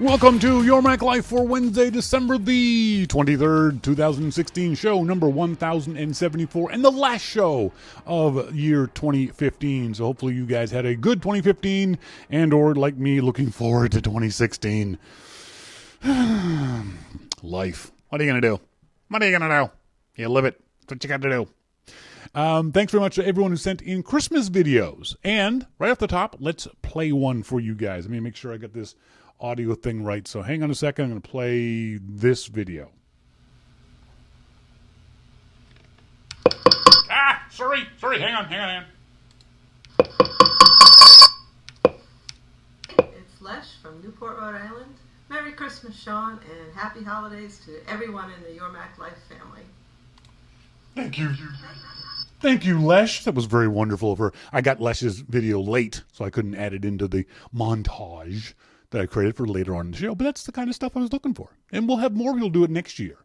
Welcome to Your Mac Life for Wednesday, December the 23rd, 2016, show number 1074, and the last show of year 2015. So hopefully you guys had a good 2015 and or, like me, looking forward to 2016. Life. What are you going to do? What are you going to do? You live it. That's what you got to do. Thanks very much to everyone who sent in Christmas videos. And right off the top, let's play one for you guys. Let me make sure I got this audio thing right. So hang on a second. I'm going to play this video. Sorry. Hang on. It's Lesh from Newport, Rhode Island. Merry Christmas, Shawn, and happy holidays to everyone in the Your Mac Life family. Thank you, Lesh. That was very wonderful of her. I got Lesh's video late, so I couldn't add it into the montage that I created for later on in the show. But that's the kind of stuff I was looking for. And we'll have more people do it next year.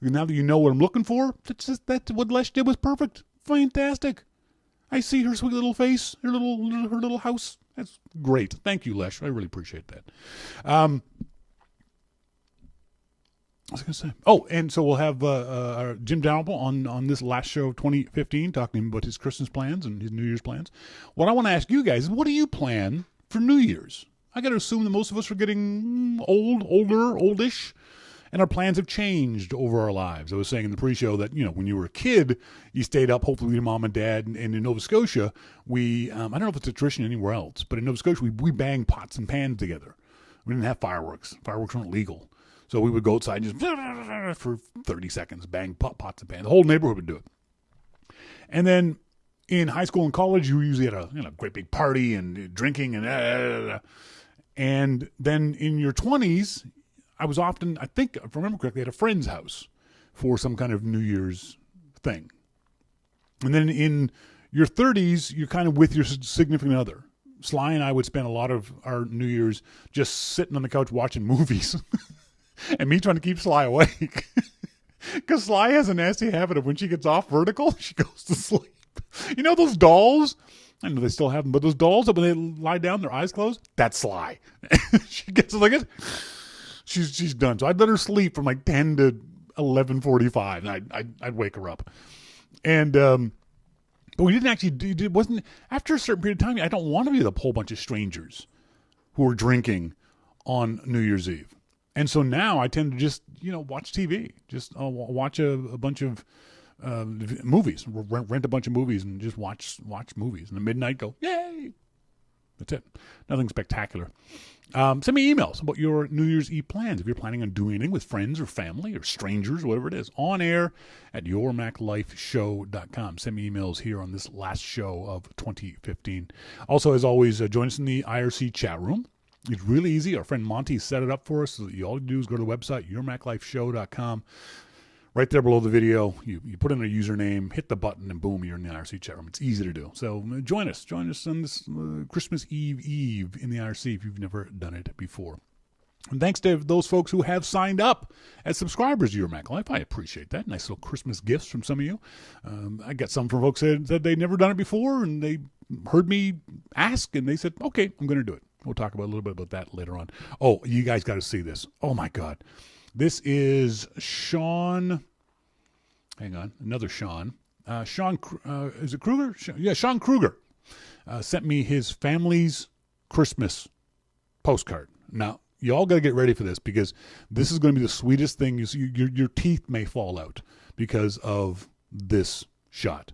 Now that you know what I'm looking for, that's what Lesh did was perfect. Fantastic. I see her sweet little face, her little house. That's great. Thank you, Lesh. I really appreciate that. I was going to say. Oh, and so we'll have Jim Dalrymple on this last show of 2015 talking about his Christmas plans and his New Year's plans. What I want to ask you guys is, what do you plan for New Year's? I got to assume that most of us are getting oldish, and our plans have changed over our lives. I was saying in the pre-show that, when you were a kid, you stayed up hopefully with your mom and dad. And in Nova Scotia, I don't know if it's a tradition anywhere else, but in Nova Scotia, we banged pots and pans together. We didn't have fireworks. Fireworks weren't legal. So we would go outside and just for 30 seconds, bang pots and pans. The whole neighborhood would do it. And then in high school and college, you usually had a great big party and drinking and then in your 20s, I was often, I think, if I remember correctly, at a friend's house for some kind of New Year's thing. And then in your 30s, you're kind of with your significant other. Sly and I would spend a lot of our New Year's just sitting on the couch watching movies. And me trying to keep Sly awake. Because Sly has a nasty habit of when she gets off vertical, she goes to sleep. You know those dolls? I know they still have them, but those dolls that when they lie down, their eyes closed, that's Sly. She gets like it. She's done. So I'd let her sleep from like 10 to 11:45, and I'd wake her up. And but we didn't actually. It wasn't after a certain period of time. I don't want to be with a whole bunch of strangers who are drinking on New Year's Eve. And so now I tend to just, watch TV, just watch a bunch of movies, rent a bunch of movies and just watch movies. And at midnight go, yay! That's it. Nothing spectacular. Send me emails about your New Year's Eve plans. If you're planning on doing anything with friends or family or strangers, whatever it is, on air at yourmaclifeshow.com. Send me emails here on this last show of 2015. Also, as always, join us in the IRC chat room. It's really easy. Our friend Monty set it up for us. So that all you do is go to the website, yourmaclifeshow.com. Right there below the video, you put in a username, hit the button, and boom, you're in the IRC chat room. It's easy to do. So join us. Join us on this Christmas Eve in the IRC if you've never done it before. And thanks to those folks who have signed up as subscribers to Your Mac Life. I appreciate that. Nice little Christmas gifts from some of you. I got some from folks that said they'd never done it before, and they heard me ask, and they said, okay, I'm going to do it. We'll talk about a little bit about that later on. Oh, you guys got to see this. Oh, my God. This is Shawn. Hang on. Another Shawn. Shawn, is it Kruger? Shawn Kruger sent me his family's Christmas postcard. Now, you all got to get ready for this because this is going to be the sweetest thing. You see, your teeth may fall out because of this shot.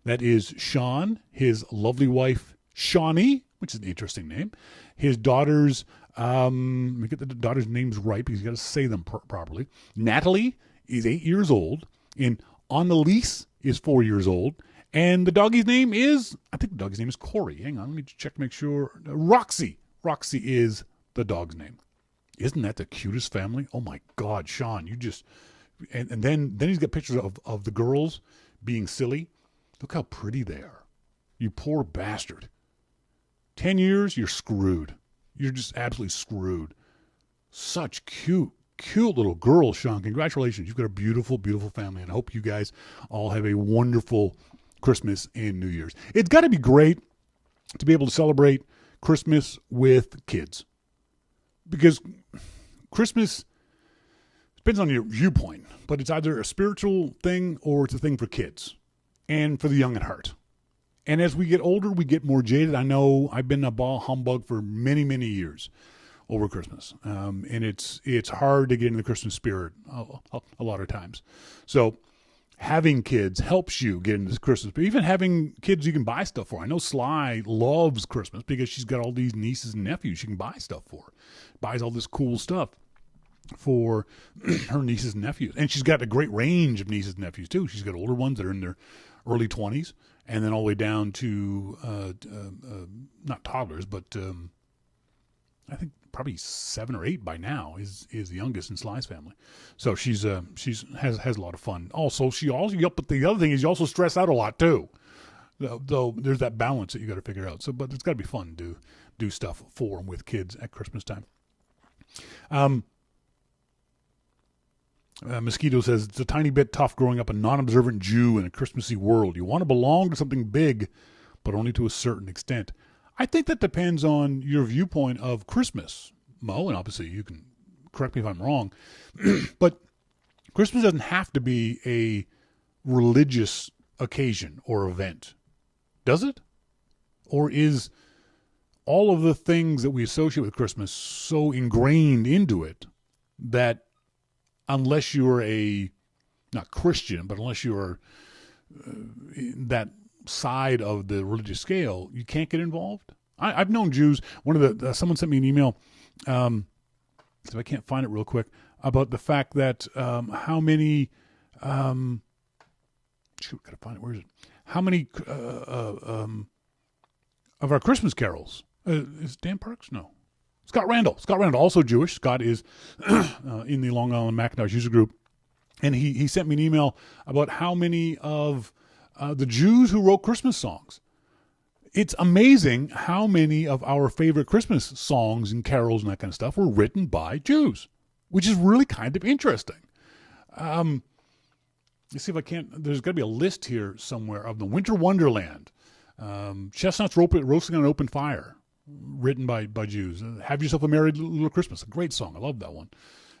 That is Shawn, his lovely wife, Shawnee, which is an interesting name. His daughters, let me get the daughters' names right because you got to say them properly. Natalie is 8 years old, and Annalise is 4 years old, and the doggy's name is, I think the doggy's name is Corey. Hang on, let me check to make sure. Roxy. Roxy is the dog's name. Isn't that the cutest family? Oh my God, Shawn, you just, and then he's got pictures of the girls being silly. Look how pretty they are. You poor bastard. 10 years, you're screwed. You're just absolutely screwed. Such cute little girl, Shawn. Congratulations. You've got a beautiful, beautiful family. And I hope you guys all have a wonderful Christmas and New Year's. It's got to be great to be able to celebrate Christmas with kids. Because Christmas depends on your viewpoint, but it's either a spiritual thing or it's a thing for kids and for the young at heart. And as we get older, we get more jaded. I know I've been a ball humbug for many, many years over Christmas. And it's hard to get into the Christmas spirit a lot of times. So having kids helps you get into this Christmas. But even having kids you can buy stuff for. I know Sly loves Christmas because she's got all these nieces and nephews she can buy stuff for. Buys all this cool stuff for her nieces and nephews. And she's got a great range of nieces and nephews, too. She's got older ones that are in their early 20s, and then all the way down to, not toddlers, but I think probably 7 or 8 by now is the youngest in Sly's family. So she's has a lot of fun. Also, but the other thing is you also stress out a lot, too. Though there's that balance that you got to figure out. So, but it's got to be fun to do stuff for and with kids at Christmas time. Mosquito says, it's a tiny bit tough growing up a non-observant Jew in a Christmassy world. You want to belong to something big, but only to a certain extent. I think that depends on your viewpoint of Christmas, Mo, and obviously you can correct me if I'm wrong, but Christmas doesn't have to be a religious occasion or event, does it? Or is all of the things that we associate with Christmas so ingrained into it that unless you're not Christian, but unless you're that side of the religious scale, you can't get involved? I've known Jews. Someone sent me an email, if I can't find it real quick, about the fact that how many, gotta find it. Where is it? How many of our Christmas carols? Is Dan Parks? No. Scott Randall, also Jewish. Scott is in the Long Island Macintosh user group. And he sent me an email about how many of the Jews who wrote Christmas songs. It's amazing how many of our favorite Christmas songs and carols and that kind of stuff were written by Jews, which is really kind of interesting. Let's see if I can't. There's got to be a list here somewhere of the Winter Wonderland, Chestnuts Roasting on an Open Fire, written by Jews. Have Yourself a Merry Little Christmas, a great song. I love that one.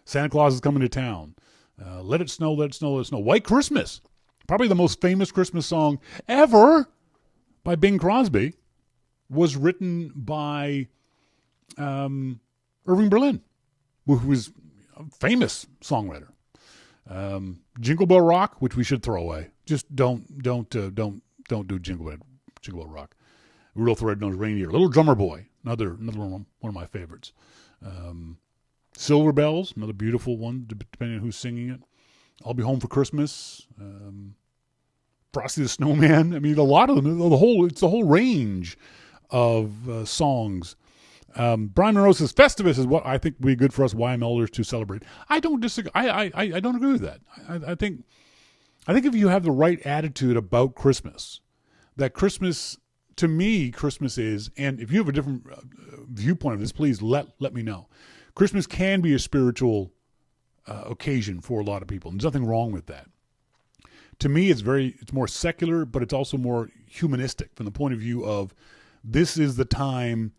Santa Claus is Coming to Town. Let It Snow, Let It Snow, Let It Snow. White Christmas, probably the most famous Christmas song ever by Bing Crosby, was written by Irving Berlin, who was a famous songwriter. Jingle Bell Rock, which we should throw away. Just don't do Jingle Bell Rock. Rudolph the Red-Nosed Reindeer, Little Drummer Boy, another one of my favorites. Silver Bells, another beautiful one, depending on who's singing it. I'll Be Home for Christmas. Frosty the Snowman. I mean, a lot of them. It's the whole range of songs. Brian Monroe says Festivus is what I think would be good for us YMLers to celebrate. I don't disagree. I don't agree with that. I think if you have the right attitude about Christmas, that Christmas, to me, Christmas is, and if you have a different viewpoint of this, please let me know. Christmas can be a spiritual occasion for a lot of people. There's nothing wrong with that. To me, it's more secular, but it's also more humanistic from the point of view of this is the time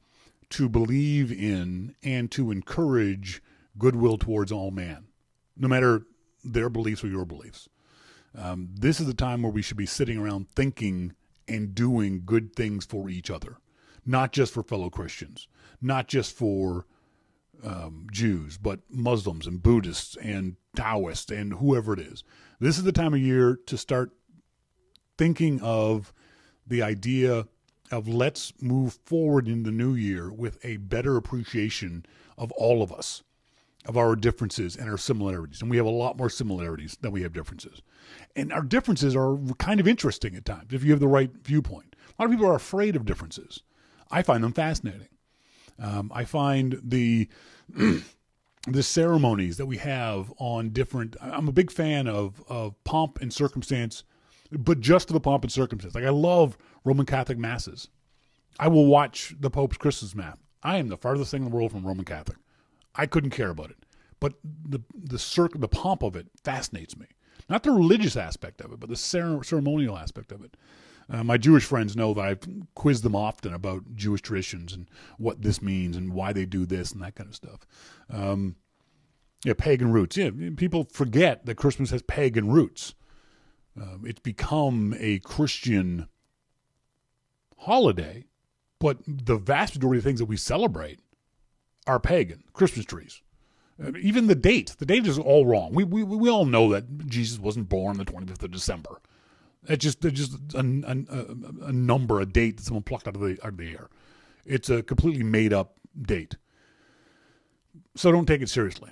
to believe in and to encourage goodwill towards all man, no matter their beliefs or your beliefs. This is the time where we should be sitting around thinking and doing good things for each other, not just for fellow Christians, not just for Jews, but Muslims and Buddhists and Taoists and whoever it is. This is the time of year to start thinking of the idea of let's move forward in the new year with a better appreciation of all of us, of our differences and our similarities. And we have a lot more similarities than we have differences. And our differences are kind of interesting at times if you have the right viewpoint. A lot of people are afraid of differences. I find them fascinating. I find the ceremonies that we have on different. I'm a big fan of pomp and circumstance, but just to the pomp and circumstance. Like I love Roman Catholic masses. I will watch the Pope's Christmas Mass. I am the farthest thing in the world from Roman Catholic. I couldn't care about it, but the pomp of it fascinates me. Not the religious aspect of it, but the ceremonial aspect of it. My Jewish friends know that I've quizzed them often about Jewish traditions and what this means and why they do this and that kind of stuff. Yeah, pagan roots. Yeah, people forget that Christmas has pagan roots. It's become a Christian holiday, but the vast majority of things that we celebrate are pagan. Christmas trees. Even the date is all wrong. We all know that Jesus wasn't born the 25th of December. It's just a number, a date that someone plucked out of the air. It's a completely made up date. So don't take it seriously.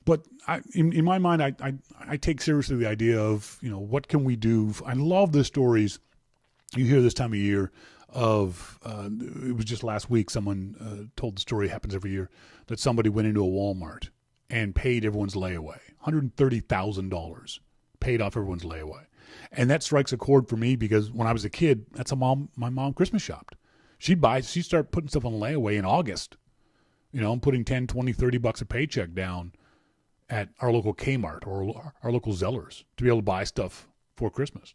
But in my mind, I take seriously the idea of, what can we do? I love the stories you hear this time of year of, it was just last week, someone told the story, happens every year, that somebody went into a Walmart and paid everyone's layaway, $130,000, paid off everyone's layaway. And that strikes a chord for me because when I was a kid, that's how my mom Christmas shopped. She'd start putting stuff on layaway in August. I'm putting 10, 20, 30 bucks a paycheck down at our local Kmart or our local Zellers to be able to buy stuff for Christmas.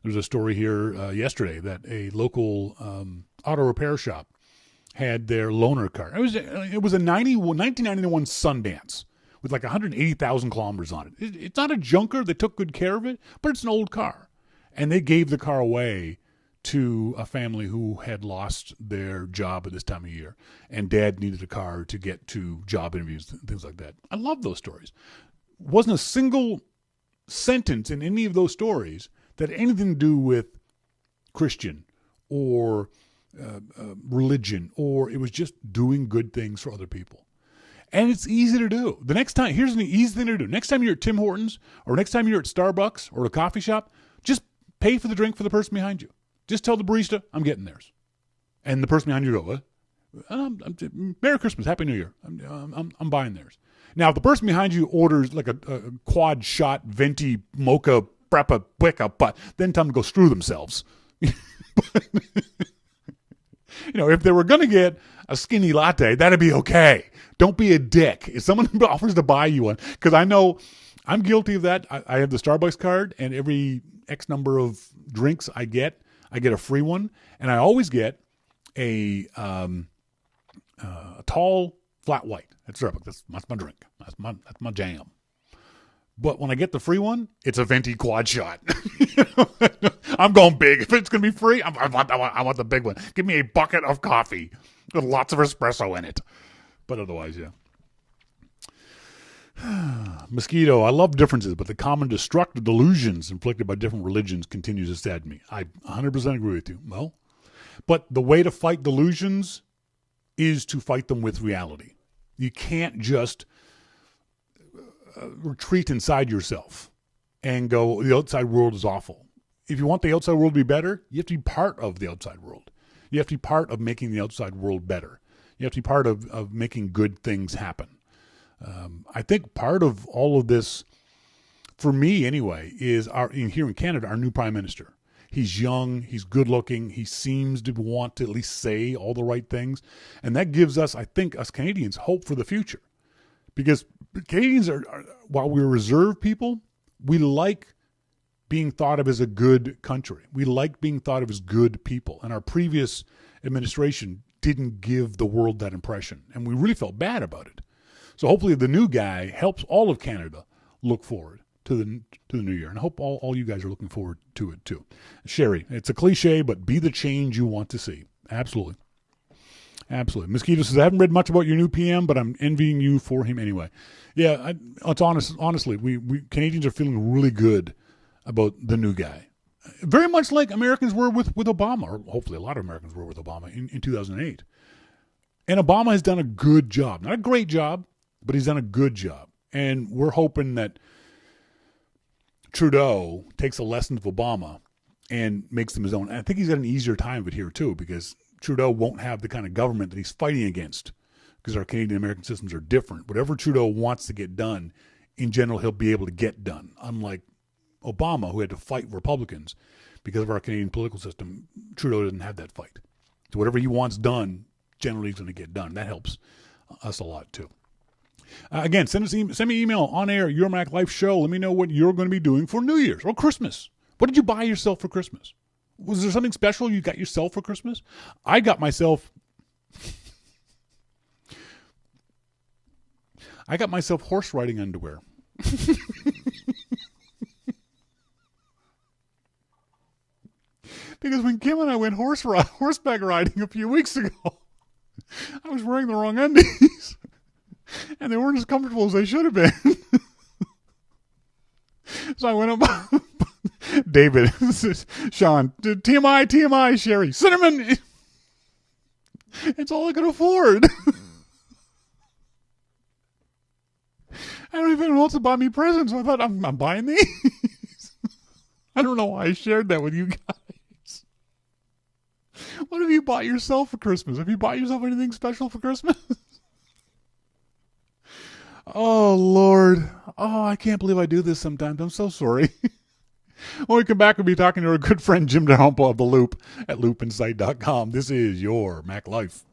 There's a story here yesterday that a local auto repair shop had their loaner car. It was a 1991 Sundance with like 180,000 kilometers on it. It's not a junker. They took good care of it, but it's an old car. And they gave the car away to a family who had lost their job at this time of year. And dad needed a car to get to job interviews and things like that. I love those stories. Wasn't a single sentence in any of those stories that had anything to do with Christian or religion, or it was just doing good things for other people. And it's easy to do. The next time, here's an easy thing to do. Next time you're at Tim Hortons or next time you're at Starbucks or a coffee shop, just pay for the drink for the person behind you. Just tell the barista, I'm getting theirs. And the person behind you go, Merry Christmas, Happy New Year. I'm buying theirs. Now, if the person behind you orders like a quad shot, venti, mocha, preppa, wicca, then tell them to go screw themselves. But, if they were going to get a skinny latte, that'd be okay. Don't be a dick. If someone offers to buy you one, because I know I'm guilty of that. I have the Starbucks card, and every X number of drinks I get a free one, and I always get a tall flat white at Starbucks. That's my drink. That's my jam. But when I get the free one, it's a venti quad shot. I'm going big. If it's going to be free, I want the big one. Give me a bucket of coffee with lots of espresso in it. But otherwise, yeah. Mosquito, I love differences, but the common destructive delusions inflicted by different religions continues to sadden me. I 100% agree with you. Well, but the way to fight delusions is to fight them with reality. You can't just retreat inside yourself and go, the outside world is awful. If you want the outside world to be better, you have to be part of the outside world. You have to be part of making the outside world better. You have to be part of making good things happen. I think part of all of this, for me anyway, is here in Canada, our new Prime Minister. He's young, he's good looking, he seems to want to at least say all the right things. And that gives us, I think, us Canadians, hope for the future. Because Canadians are while we're reserved people, we like being thought of as a good country. We like being thought of as good people. And our previous administration didn't give the world that impression. And we really felt bad about it. So hopefully the new guy helps all of Canada look forward to the new year. And I hope all you guys are looking forward to it too. Sherry, it's a cliche, but be the change you want to see. Absolutely. Absolutely. Mosquito says, I haven't read much about your new PM, but I'm envying you for him anyway. Yeah, it's honestly, we Canadians are feeling really good about the new guy. Very much like Americans were with Obama, or hopefully a lot of Americans were with Obama in 2008. And Obama has done a good job. Not a great job, but he's done a good job. And we're hoping that Trudeau takes a lesson of Obama and makes them his own. And I think he's got an easier time of it here too, because Trudeau won't have the kind of government that he's fighting against, because our Canadian-American systems are different. Whatever Trudeau wants to get done, in general, he'll be able to get done. Unlike Obama, who had to fight Republicans because of our Canadian political system, Trudeau doesn't have that fight. So whatever he wants done, generally he's going to get done. That helps us a lot too. Again, send me an email on air, Your Mac Life Show. Let me know what you're going to be doing for New Year's or Christmas. What did you buy yourself for Christmas? Was there something special you got yourself for Christmas? I got myself I got myself horse riding underwear. Because when Kim and I went horseback riding a few weeks ago, I was wearing the wrong undies. And they weren't as comfortable as they should have been. So I went up. David, Shawn, TMI, Sherry, cinnamon. It's all I could afford. I don't even know what to buy me presents, so I thought I'm buying these. I don't know why I shared that with you guys. What have you bought yourself for Christmas? Have you bought yourself anything special for Christmas? Oh, Lord. Oh, I can't believe I do this sometimes. I'm so sorry. When we come back, we'll be talking to our good friend Jim Dalrymple of The Loop at loopinsight.com. This is your Mac Life.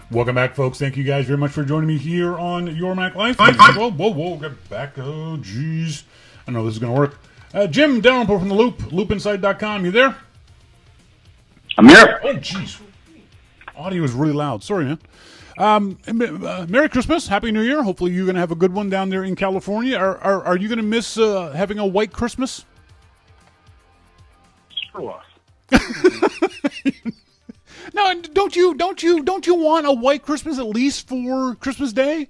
Welcome back, folks. Thank you guys very much for joining me here on Your Mac Life. Whoa, get back. Oh, jeez. I know this is going to work. Jim Dalrymple from The Loop, loopinsight.com. You there? I'm here. Oh, jeez. Audio is really loud. Sorry, man. Merry Christmas. Happy New Year. Hopefully you're going to have a good one down there in California. Are you going to miss having a white Christmas? Screw off. No, don't you want a white Christmas at least for Christmas Day?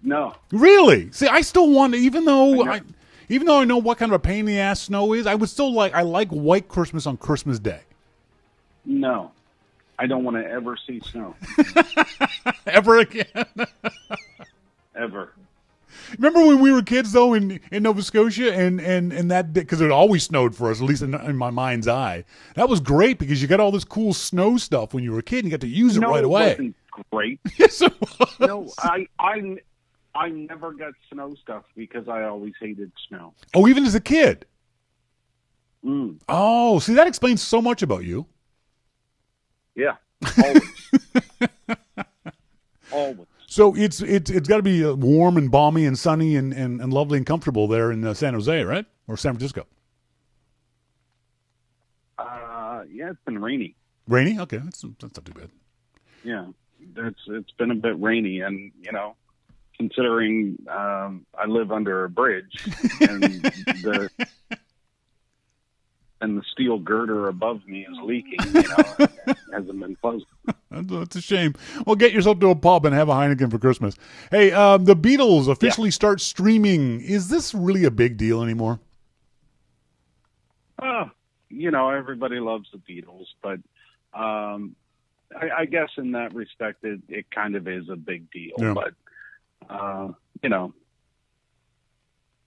No. Really? See, I still want to, even though I know what kind of a pain in the ass snow is, I would still I like white Christmas on Christmas Day. No. I don't want to ever see snow. Ever again? Ever. Remember when we were kids, though, in Nova Scotia, and that, because it always snowed for us, at least in my mind's eye. That was great because you got all this cool snow stuff when you were a kid and you got to use it right away. No, it wasn't great. Yes, it was. No, I never got snow stuff because I always hated snow. Oh, even as a kid? Mm. Oh, see, that explains so much about you. Yeah, always. Always. So it's got to be warm and balmy and sunny and lovely and comfortable there in San Jose, right? Or San Francisco? Yeah, it's been rainy. Rainy? Okay, that's not too bad. Yeah, it's been a bit rainy, and considering I live under a bridge and the steel girder above me is leaking, it hasn't been pleasant. That's a shame. Well, get yourself to a pub and have a Heineken for Christmas. Hey, the Beatles officially start streaming. Is this really a big deal anymore? Everybody loves the Beatles, but I guess in that respect, it kind of is a big deal. Yeah. But,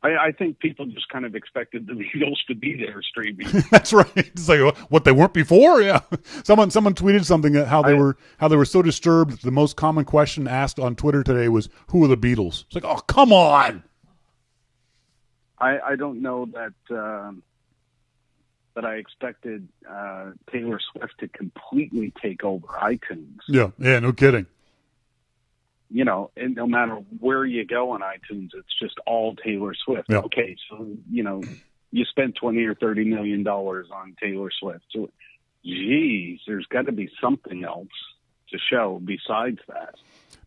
I think people just kind of expected the Beatles to be there streaming. That's right. It's like what they weren't before. Yeah. Someone tweeted something how they were so disturbed that the most common question asked on Twitter today was, "Who are the Beatles?" It's like, oh, come on. I don't know that I expected Taylor Swift to completely take over iTunes. Yeah, no kidding. And no matter where you go on iTunes, it's just all Taylor Swift. Yeah. Okay, so you spent $20 or $30 million on Taylor Swift. So, geez, there's got to be something else to show besides that.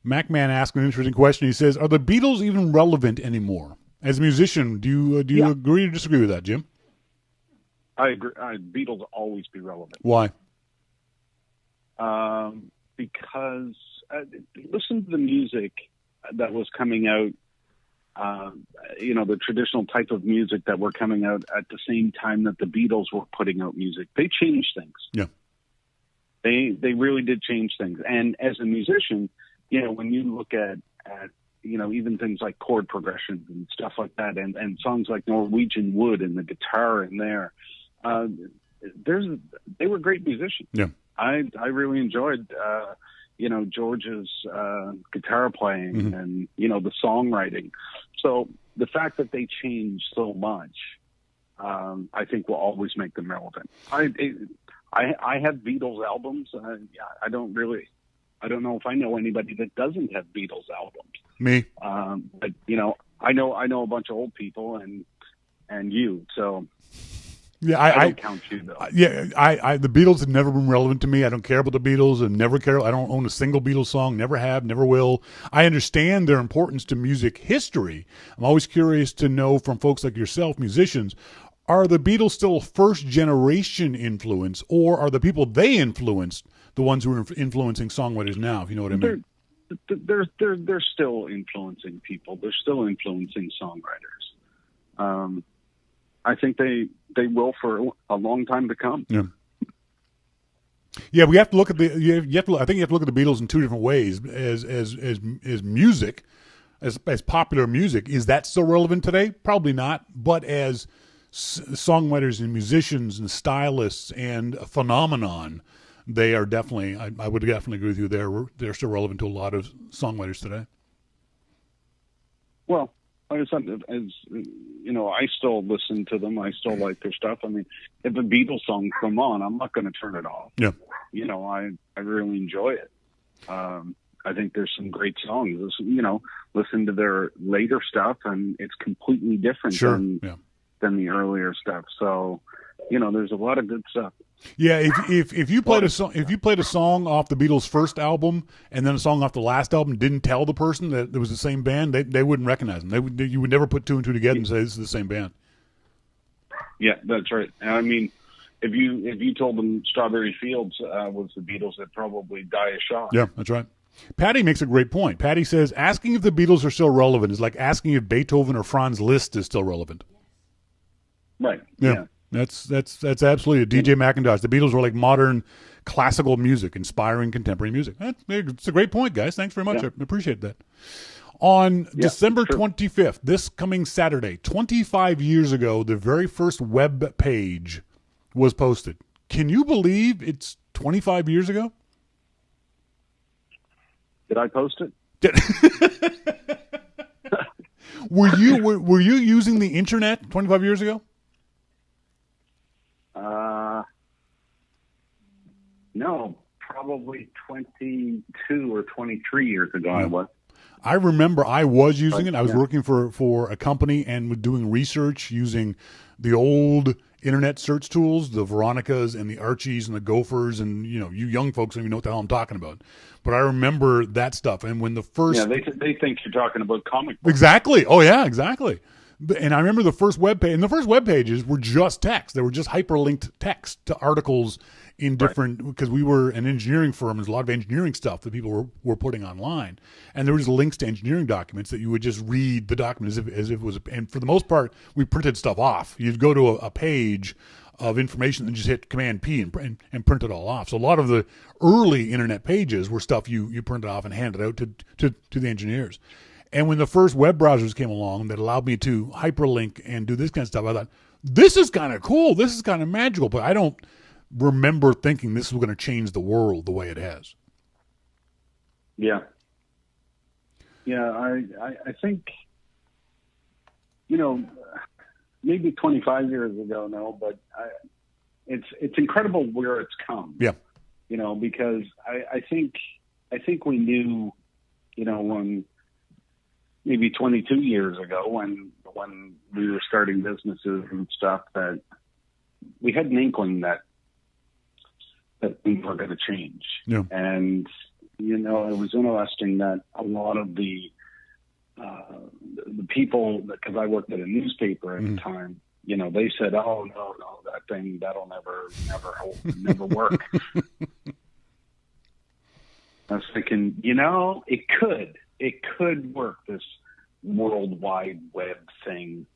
MacMan asked an interesting question. He says, "Are the Beatles even relevant anymore?" As a musician, do you agree or disagree with that, Jim? I agree. Beatles will always be relevant. Why? Because listen to the music that was coming out, the traditional type of music that were coming out at the same time that the Beatles were putting out music. They changed things. Yeah. They really did change things. And as a musician, when you look at even things like chord progressions and stuff like that, and songs like Norwegian Wood and the guitar in there, they were great musicians. Yeah. I really enjoyed, George's guitar playing and, the songwriting. So the fact that they changed so much, I think will always make them relevant. I have Beatles albums. I don't know if I know anybody that doesn't have Beatles albums. Me. But I know a bunch of old people and you, so. Yeah, I don't count you though. Yeah, the Beatles have never been relevant to me. I don't care about the Beatles and never care. I don't own a single Beatles song, never have, never will. I understand their importance to music history. I'm always curious to know from folks like yourself, musicians, are the Beatles still first generation influence, or are the people they influenced the ones who are influencing songwriters now, if you know what I mean? They're still influencing people. They're still influencing songwriters. I think they will for a long time to come. Yeah. Yeah, we have to look at I think you have to look at the Beatles in two different ways. As music, as popular music, is that still relevant today? Probably not. But as songwriters and musicians and stylists and a phenomenon, they are definitely. I would definitely agree with you. They're still relevant to a lot of songwriters today. Well, like I said, I still listen to them. I still like their stuff. I mean, if a Beatles song come on, I'm not going to turn it off. Yeah. I really enjoy it. I think there's some great songs. Listen to their later stuff, and it's completely different than the earlier stuff. So, there's a lot of good stuff. Yeah, if you played a song off the Beatles' first album and then a song off the last album, didn't tell the person that it was the same band, they wouldn't recognize them. You would never put two and two together and say this is the same band. Yeah, that's right. I mean, if you told them Strawberry Fields was the Beatles, they'd probably die a shock. Yeah, that's right. Patty makes a great point. Patty says asking if the Beatles are still relevant is like asking if Beethoven or Franz Liszt is still relevant. Right. Yeah. That's absolutely a DJ McIntosh. The Beatles were like modern classical music, inspiring contemporary music. It's a great point, guys. Thanks very much. Yeah. I appreciate that. On December 25th, this coming Saturday, 25 years ago, the very first web page was posted. Can you believe it's 25 years ago? Did I post it? Were you using the internet 25 years ago? No, probably 22 or 23 years ago I was. I remember I was using it. I was yeah. working for a company and was doing research using the old internet search tools, the Veronicas and the Archies and the Gophers, and you young folks don't even know what the hell I'm talking about. But I remember that stuff. And when the first, they think you're talking about comic books. exactly. Oh yeah, exactly. And I remember the first web page, and the first web pages were just text. They were just hyperlinked text to articles in different, because we were an engineering firm. There's a lot of engineering stuff that people were putting online, and there was links to engineering documents that you would just read the document as if it was. And for the most part, we printed stuff off. You'd go to a page of information and just hit Command P and print it all off. So a lot of the early internet pages were stuff you printed off and handed out to the engineers. And when the first web browsers came along that allowed me to hyperlink and do this kind of stuff, I thought, this is kind of cool. This is kind of magical. But I don't remember thinking this was going to change the world the way it has. Yeah. Yeah, I think, maybe 25 years ago, no, but it's incredible where it's come. Yeah. Because I think we knew, when maybe 22 years ago when we were starting businesses and stuff, that we had an inkling that things were going to change. Yeah. And, it was interesting that a lot of the people, because I worked at a newspaper at the time, they said, oh, no, that'll never work. I was thinking, it could work, this World Wide Web thing.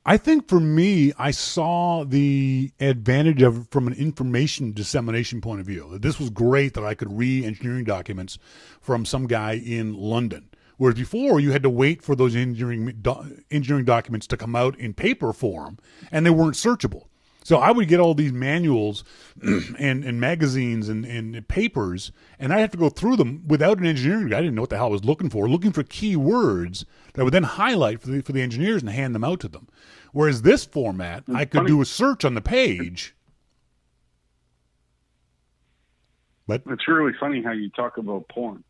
I think for me, I saw the advantage of it from an information dissemination point of view. This was great that I could read engineering documents from some guy in London. Whereas before, you had to wait for those engineering documents to come out in paper form, and they weren't searchable. So I would get all these manuals and magazines and papers, and I'd have to go through them without an engineering guy. I didn't know what the hell I was looking for key words that I would then highlight for the engineers and hand them out to them. Whereas this format, I could do a search on the page. But it's really funny how you talk about porn.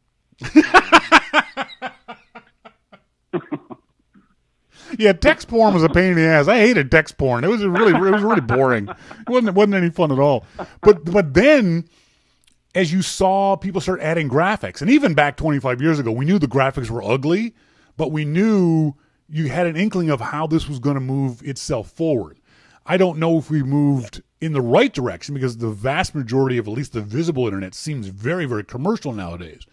Yeah, text porn was a pain in the ass. I hated text porn. It was really boring. It wasn't any fun at all. But then, as you saw people start adding graphics, and even back 25 years ago, we knew the graphics were ugly, but we knew you had an inkling of how this was going to move itself forward. I don't know if we moved in the right direction, because the vast majority of at least the visible internet seems very, very commercial nowadays.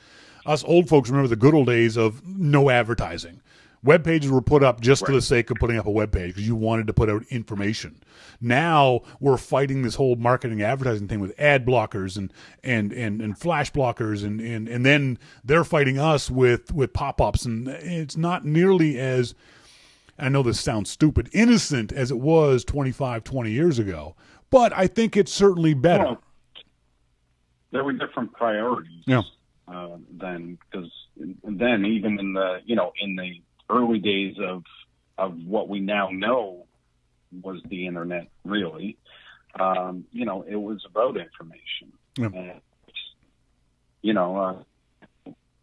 Us old folks remember the good old days of no advertising. Web pages were put up just for the sake of putting up a web page because you wanted to put out information. Now we're fighting this whole marketing advertising thing with ad blockers and flash blockers, and then they're fighting us with pop-ups, and it's not nearly as, I know this sounds stupid, innocent as it was 25, 20 years ago, but I think it's certainly better. Well, there were different priorities then, because then even in the early days of what we now know was the internet, really, it was about information. Yeah. And,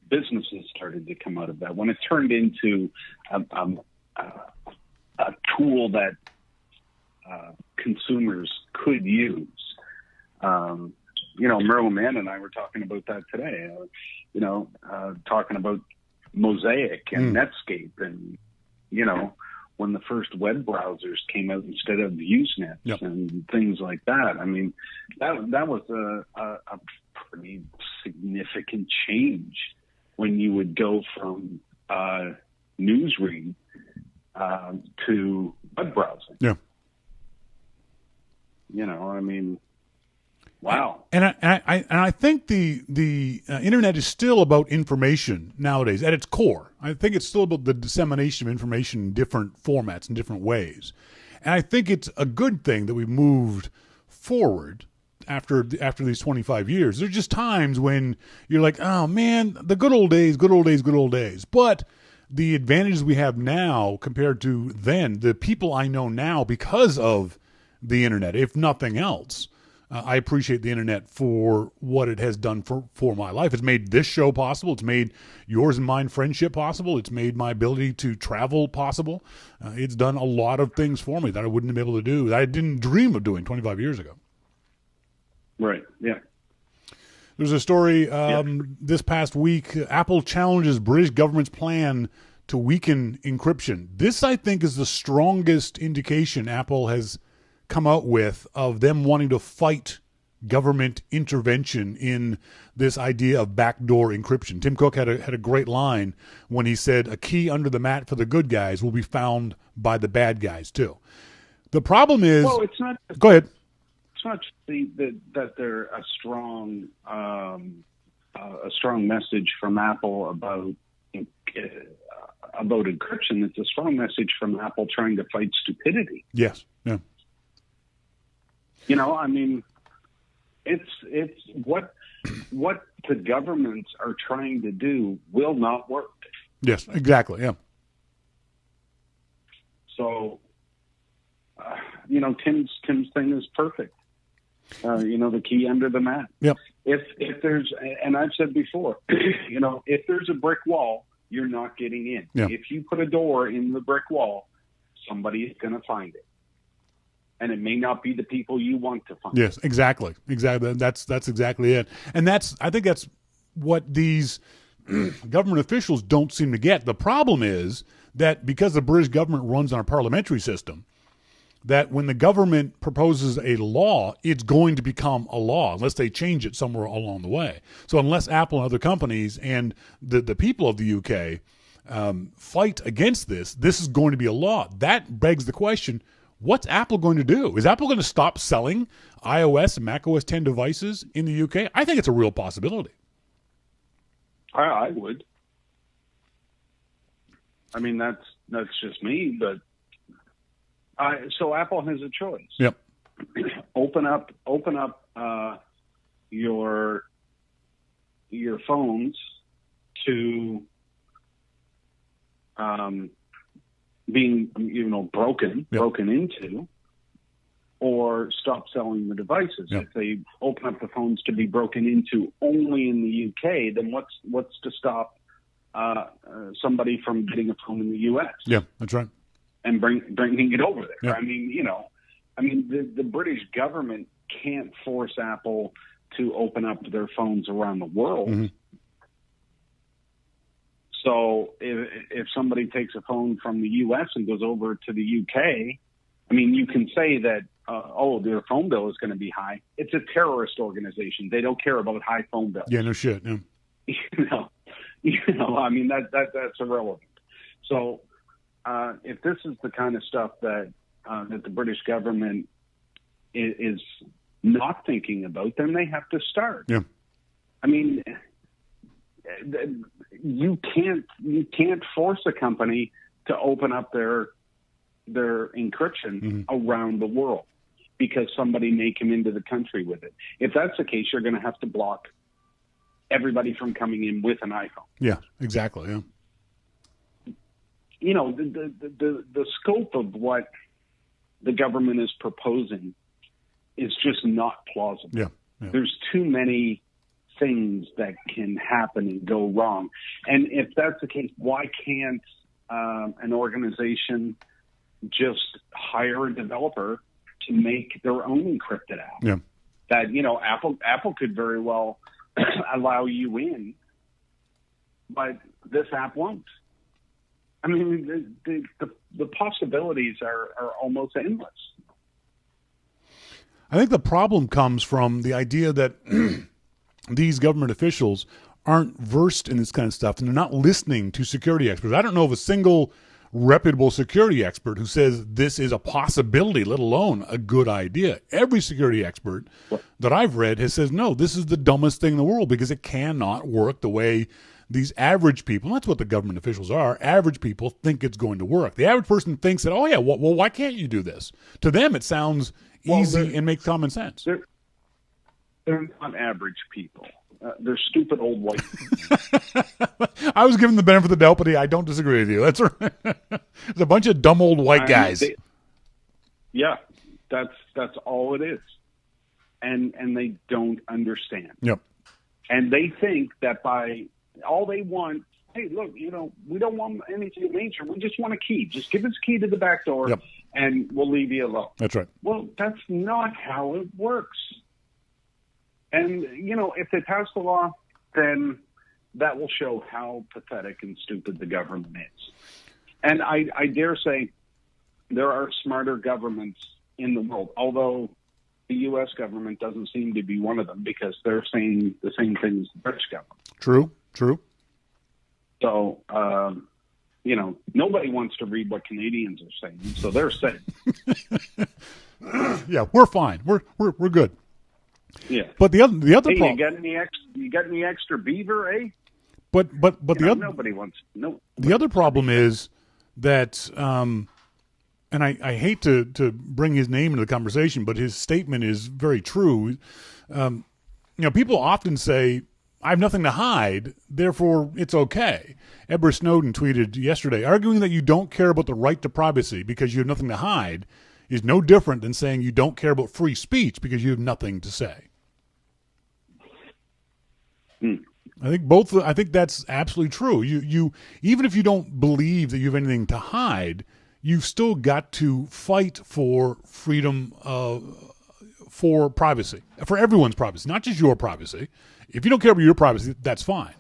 businesses started to come out of that. When it turned into a tool that consumers could use, Merlin Mann and I were talking about that today, talking about Mosaic and Netscape, and when the first web browsers came out instead of Usenet and things like that. I mean, that was a pretty significant change when you would go from newsread to web browsing. Yeah. I mean, wow. And I think the internet is still about information nowadays at its core. I think it's still about the dissemination of information in different formats in different ways. And I think it's a good thing that we've moved forward after these 25 years. There's just times when you're like, oh man, the good old days. But the advantages we have now compared to then, the people I know now because of the internet, if nothing else, I appreciate the internet for what it has done for my life. It's made this show possible. It's made yours and mine friendship possible. It's made my ability to travel possible. It's done a lot of things for me that I wouldn't have been able to do, that I didn't dream of doing 25 years ago. Right. Yeah. There's a story this past week. Apple challenges British government's plan to weaken encryption. This, I think, is the strongest indication Apple has come out with of them wanting to fight government intervention in this idea of backdoor encryption. Tim Cook had a great line when he said, "A key under the mat for the good guys will be found by the bad guys too." The problem is, well, it's not. Go ahead. It's not that they're a strong message from Apple about encryption. It's a strong message from Apple trying to fight stupidity. Yes. Yeah. You know, I mean, it's what the governments are trying to do will not work. Yes, exactly. Yeah. So, you know, Tim's thing is perfect. You know, the key under the mat. Yep. If there's, and I've said before, you know, if there's a brick wall, you're not getting in. Yeah. If you put a door in the brick wall, somebody is going to find it. And it may not be the people you want to find. Yes, exactly. Exactly. That's exactly it. And I think that's what these government officials don't seem to get. The problem is that because the British government runs on a parliamentary system, that when the government proposes a law, it's going to become a law unless they change it somewhere along the way. So unless Apple and other companies and the people of the UK fight against this is going to be a law. That begs the question, what's Apple going to do? Is Apple going to stop selling iOS and macOS 10 devices in the UK? I think it's a real possibility. I would. I mean, that's just me, but so Apple has a choice. Yep. Open up your phones to being, you know, broken into, or stop selling the devices. Yep. If they open up the phones to be broken into only in the UK, then what's to stop somebody from getting a phone in the US? Yeah, that's right. And bringing it over there. Yep. I mean, you know, the British government can't force Apple to open up their phones around the world. Mm-hmm. So if somebody takes a phone from the U.S. and goes over to the UK, I mean, you can say that, their phone bill is going to be high. It's a terrorist organization. They don't care about high phone bills. Yeah, no shit. Yeah. You know, I mean, that's irrelevant. So if this is the kind of stuff that the British government is not thinking about, then they have to start. Yeah. I mean, you can't force a company to open up their encryption around the world because somebody may come into the country with it. If that's the case, you're going to have to block everybody from coming in with an iPhone. Yeah, exactly. Yeah. You know, the scope of what the government is proposing is just not plausible. Yeah. Yeah. There's too many things that can happen and go wrong. And if that's the case, why can't an organization just hire a developer to make their own encrypted app? Yeah. That, you know, Apple could very well allow you in, but this app won't. I mean, the possibilities are almost endless. I think the problem comes from the idea that these government officials aren't versed in this kind of stuff, and they're not listening to security experts. I don't know of a single reputable security expert who says this is a possibility, let alone a good idea. Every security expert that I've read has says, no, this is the dumbest thing in the world because it cannot work the way these average people, and that's what the government officials are, average people think it's going to work. The average person thinks that, oh yeah, well, why can't you do this? To them, it sounds easy and makes common sense. They're not average people. They're stupid old white people. I was given the benefit of the doubt, but I don't disagree with you. That's right. It's a bunch of dumb old white guys. Yeah, that's all it is. and they don't understand. Yep. And they think that by all they want, hey, look, we don't want anything major. We just want a key. Just give us a key to the back door, Yep. and we'll leave you alone. That's right. Well, that's not how it works. And, if they pass the law, then that will show how pathetic and stupid the government is. And I dare say there are smarter governments in the world, although the U.S. government doesn't seem to be one of them because they're saying the same thing as the British government. True. So, nobody wants to read what Canadians are saying, so they're saying. Yeah, we're fine. We're good. Yeah. But the other hey, problem, you got any extra beaver, eh? But the other nobody wants no. The other problem is that, and I hate to bring his name into the conversation, but his statement is very true. People often say, I have nothing to hide, therefore it's okay. Edward Snowden tweeted yesterday, arguing that you don't care about the right to privacy because you have nothing to hide is no different than saying you don't care about free speech because you have nothing to say. I think that's absolutely true. You even if you don't believe that you have anything to hide, you've still got to fight for freedom, for privacy, for everyone's privacy, not just your privacy. If you don't care about your privacy, that's fine.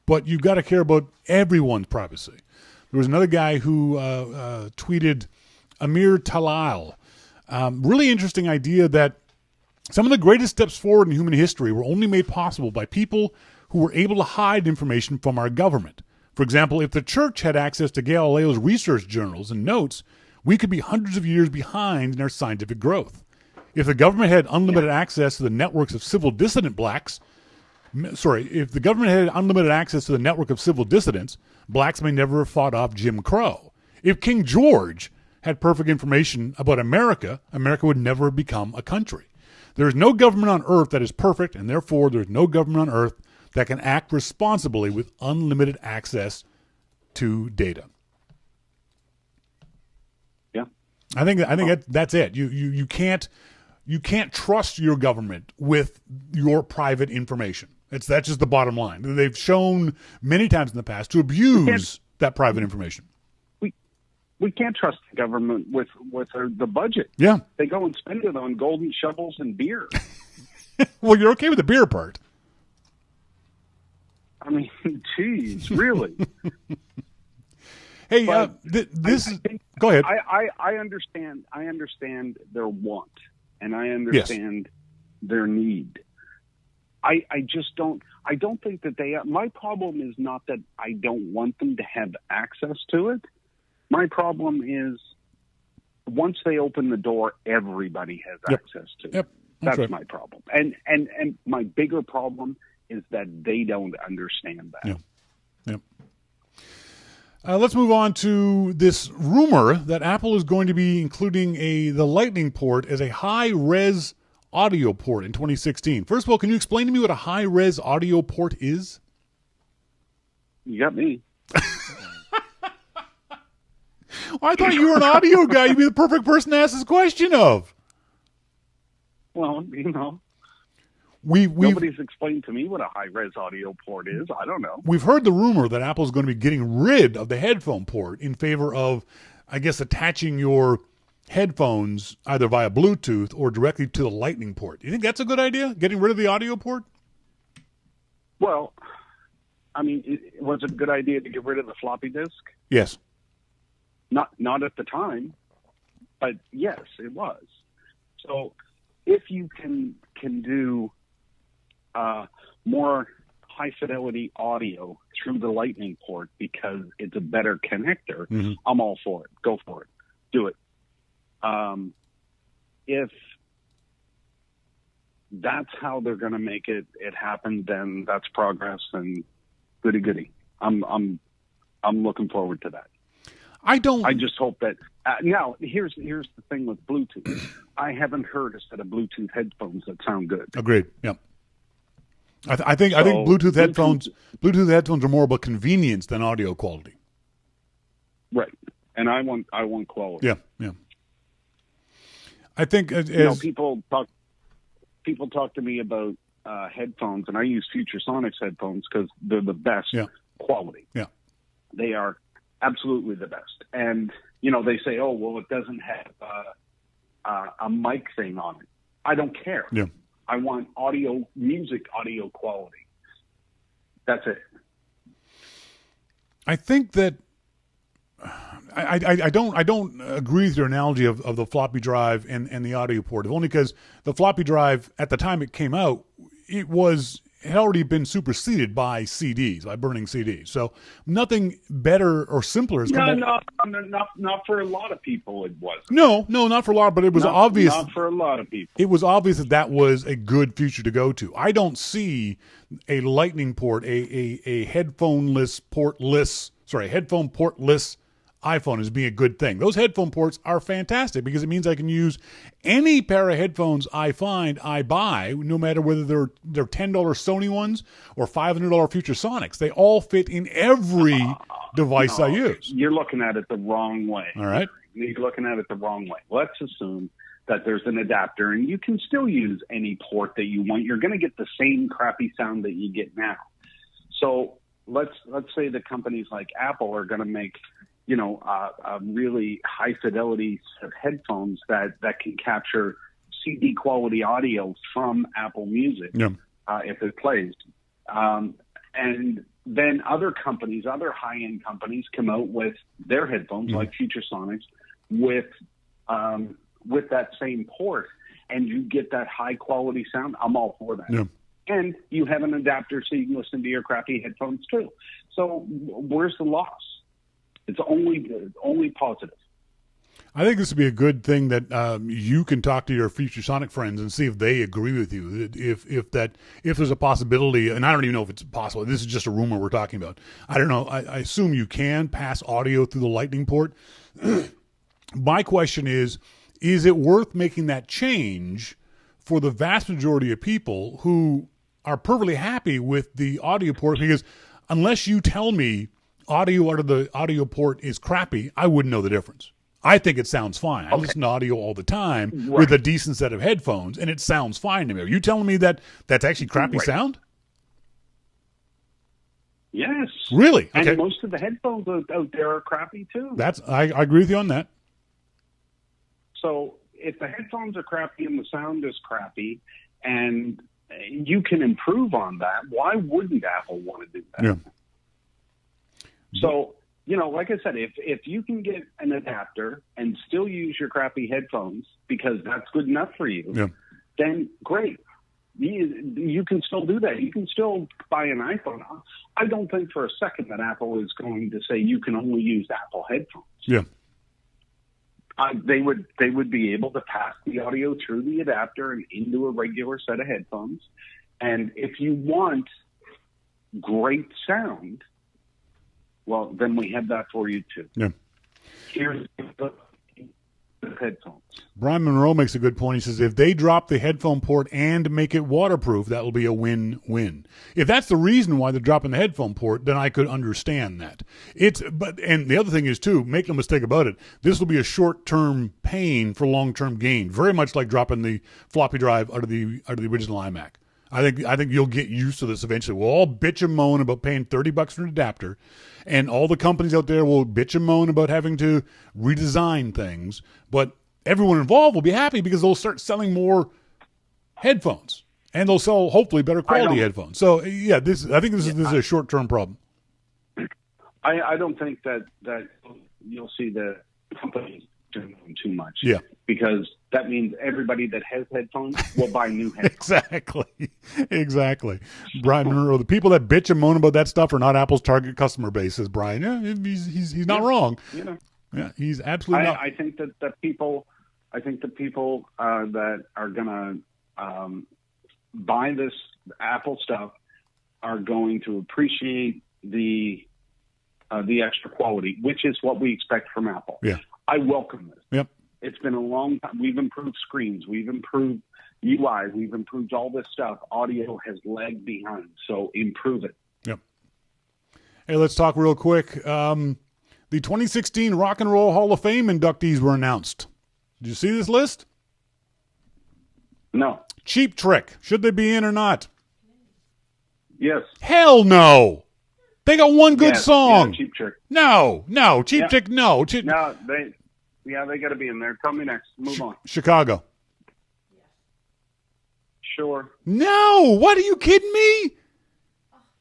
But you've got to care about everyone's privacy. There was another guy who tweeted, Amir Talal, really interesting idea that some of the greatest steps forward in human history were only made possible by people who were able to hide information from our government. For example, if the church had access to Galileo's research journals and notes, we could be hundreds of years behind in our scientific growth. If the government had unlimited access to the networks of civil dissident if the government had unlimited access to the network of civil dissidents, blacks may never have fought off Jim Crow. If King George had perfect information about America, America would never have become a country. There is no government on earth that is perfect, and therefore there is no government on earth that can act responsibly with unlimited access to data. Yeah, I think that's it. You can't trust your government with your private information. That's just the bottom line. They've shown many times in the past to abuse that private information. We can't trust the government with the budget. Yeah, they go and spend it on golden shovels and beer. Well, you're okay with the beer part. I mean, geez, really? Hey, go ahead. I understand their want, and I understand their need. I just don't. I don't think that they. My problem is not that I don't want them to have access to it. My problem is once they open the door, everybody has access to it. Yep. That's right. my problem. And my bigger problem is that they don't understand that. Yep. Let's move on to this rumor that Apple is going to be including the Lightning port as a high-res audio port in 2016. First of all, can you explain to me what a high-res audio port is? You got me. Well, I thought you were an audio guy. You'd be the perfect person to ask this question of. Well, Nobody's nobody's explained to me what a high-res audio port is. I don't know. We've heard the rumor that Apple's going to be getting rid of the headphone port in favor of, I guess, attaching your headphones either via Bluetooth or directly to the Lightning port. Do you think that's a good idea, getting rid of the audio port? Well, I mean, was it a good idea to get rid of the floppy disk? Yes. Not at the time, but yes, it was. So if you can do more high-fidelity audio through the Lightning port because it's a better connector, I'm all for it. Go for it. Do it. If that's how they're going to make it happen, then that's progress and goody. I'm looking forward to that. I just hope that now here's the thing with Bluetooth. I haven't heard a set of Bluetooth headphones that sound good. Agreed. Yep. I think Bluetooth headphones are more about convenience than audio quality. Right. And I want quality. Yeah. I think people talk. people talk to me about headphones, and I use Future Sonics headphones because they're the best quality. Yeah. They are absolutely the best. And, you know, they say, oh, well, it doesn't have a mic thing on it. I don't care. Yeah. I want music audio quality. That's it. I think that I don't agree with your analogy of the floppy drive and the audio port, only because the floppy drive at the time it came out, it had already been superseded by CDs, by burning CDs. So nothing better or simpler has come out. Not for a lot of people. It wasn't. No, not for a lot, but it was obvious. Not for a lot of people. It was obvious that was a good feature to go to. I don't see a lightning port, a headphone portless iPhone as being a good thing. Those headphone ports are fantastic because it means I can use any pair of headphones I buy, no matter whether they're $10 Sony ones or $500 Future Sonics. They all fit in every device I use. You're looking at it the wrong way. All right. You're looking at it the wrong way. Let's assume that there's an adapter and you can still use any port that you want. You're going to get the same crappy sound that you get now. So let's say that companies like Apple are going to make, you know, a really high fidelity set of headphones that can capture CD quality audio from Apple Music if it plays. And then other companies, other high end companies come out with their headphones like Future Sonics with that same port, and you get that high quality sound. I'm all for that. Yeah. And you have an adapter so you can listen to your crappy headphones too. So where's the loss? It's only positive. I think this would be a good thing that you can talk to your Future Sonic friends and see if they agree with you. If there's a possibility, and I don't even know if it's possible. This is just a rumor we're talking about. I don't know. I assume you can pass audio through the Lightning port. My question is it worth making that change for the vast majority of people who are perfectly happy with the audio port? Because unless you tell me audio out of the audio port is crappy, I wouldn't know the difference. I think it sounds fine. I listen to audio all the time with a decent set of headphones, and it sounds fine to me. Are you telling me that that's actually crappy sound? Yes. Really? Okay. And most of the headphones out there are crappy too. I agree with you on that. So if the headphones are crappy and the sound is crappy, and you can improve on that, why wouldn't Apple want to do that? Yeah. So, you know, like I said, if you can get an adapter and still use your crappy headphones because that's good enough for you, then great. You can still do that. You can still buy an iPhone. I don't think for a second that Apple is going to say you can only use Apple headphones. Yeah. They would be able to pass the audio through the adapter and into a regular set of headphones. And if you want great sound, well, then we have that for you too. Yeah. Here's the headphones. Brian Monroe makes a good point. He says if they drop the headphone port and make it waterproof, that will be a win-win. If that's the reason why they're dropping the headphone port, then I could understand that. And the other thing is too, make no mistake about it, this will be a short-term pain for long-term gain. Very much like dropping the floppy drive out of the original iMac. I think you'll get used to this eventually. We'll all bitch and moan about paying $30 for an adapter, and all the companies out there will bitch and moan about having to redesign things, but everyone involved will be happy because they'll start selling more headphones, and they'll sell hopefully better quality headphones. So yeah, I think this is a short-term problem. I don't think that you'll see the companies doing too much. Yeah. Because that means everybody that has headphones will buy new headphones. Exactly. Brian Monroe, the people that bitch and moan about that stuff are not Apple's target customer base, says Brian. Yeah, he's not wrong. You know. Yeah, he's absolutely not. I think that the people that are gonna buy this Apple stuff are going to appreciate the extra quality, which is what we expect from Apple. Yeah. I welcome this. Yep. It's been a long time. We've improved screens. We've improved UI. We've improved all this stuff. Audio has lagged behind, so improve it. Yep. Hey, let's talk real quick. The 2016 Rock and Roll Hall of Fame inductees were announced. Did you see this list? No. Cheap Trick. Should they be in or not? Yes. Hell no. They got one good song. Yeah, Cheap Trick. No. Cheap Trick, no. No, they got to be in there. Tell me next. Move on. Chicago. Sure. No. What, are you kidding me?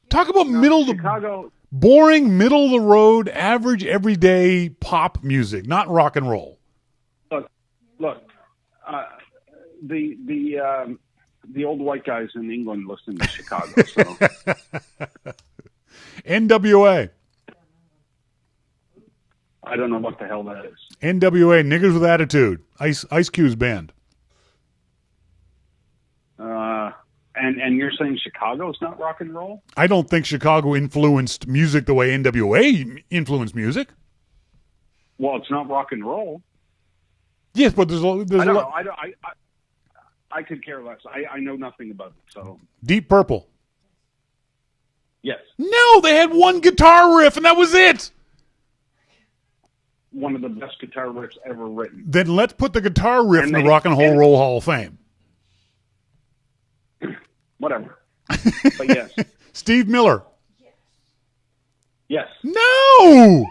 Talk about Chicago. Boring, middle of the road, average, everyday pop music, not rock and roll. Look. The old white guys in England listen to Chicago. So. NWA. I don't know what the hell that is. NWA, Niggers with Attitude. Ice Cube's band. And you're saying Chicago's not rock and roll? I don't think Chicago influenced music the way NWA influenced music. Well, it's not rock and roll. Yes, but there's a lot. I could care less. I know nothing about it. So Deep Purple. Yes. No, they had one guitar riff, and that was it. One of the best guitar riffs ever written. Then let's put the guitar riff in the Rock and Roll Hall of Fame. Whatever. But yes. Steve Miller. Yes. No!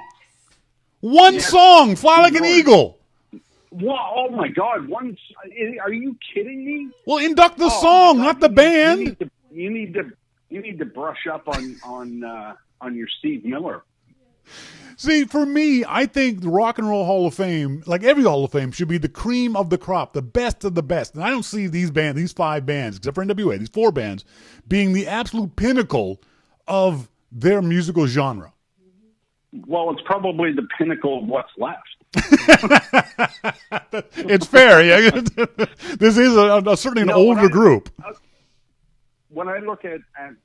One song, Fly Like an Eagle. Wow, oh my God! Are you kidding me? Well, induct the song, not the band. You need to brush up on your Steve Miller. See, for me, I think the Rock and Roll Hall of Fame, like every Hall of Fame, should be the cream of the crop, the best of the best. And I don't see these 5 bands, except for NWA, these 4 bands, being the absolute pinnacle of their musical genre. Well, it's probably the pinnacle of what's left. It's fair, yeah. This is certainly an older group. When I look at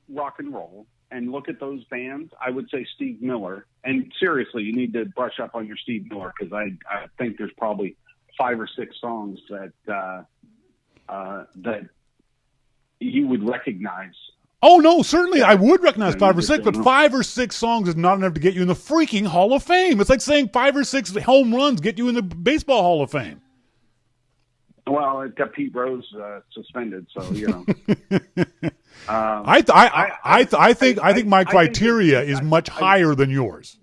rock and roll and look at those bands, I would say Steve Miller. And seriously, you need to brush up on your Steve Miller, because I think there's probably 5 or 6 songs that you would recognize. Oh, no, certainly I would recognize 5 or 6, but 5 or 6 songs is not enough to get you in the freaking Hall of Fame. It's like saying 5 or 6 home runs get you in the Baseball Hall of Fame. Well, it got Pete Rose suspended, so you know. I think my criteria is much higher than yours.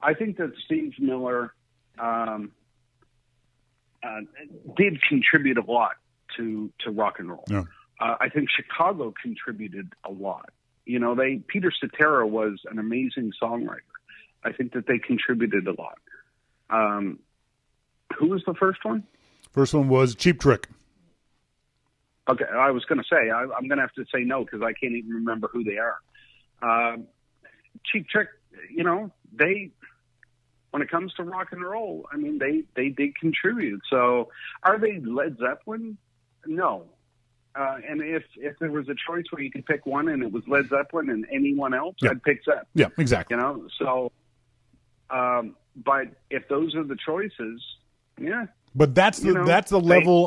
I think that Steve Miller did contribute a lot to rock and roll. Yeah. I think Chicago contributed a lot. You know, Peter Cetera was an amazing songwriter. I think that they contributed a lot. Who was the first one? First one was Cheap Trick. Okay, I was going to say, I'm going to have to say no, because I can't even remember who they are. Cheap Trick, you know, when it comes to rock and roll, I mean, they did contribute. So are they Led Zeppelin? No. And if there was a choice where you could pick one and it was Led Zeppelin and anyone else, I'd pick Zeppelin. Yeah, exactly. You know, so, but if those are the choices, yeah. But that's the level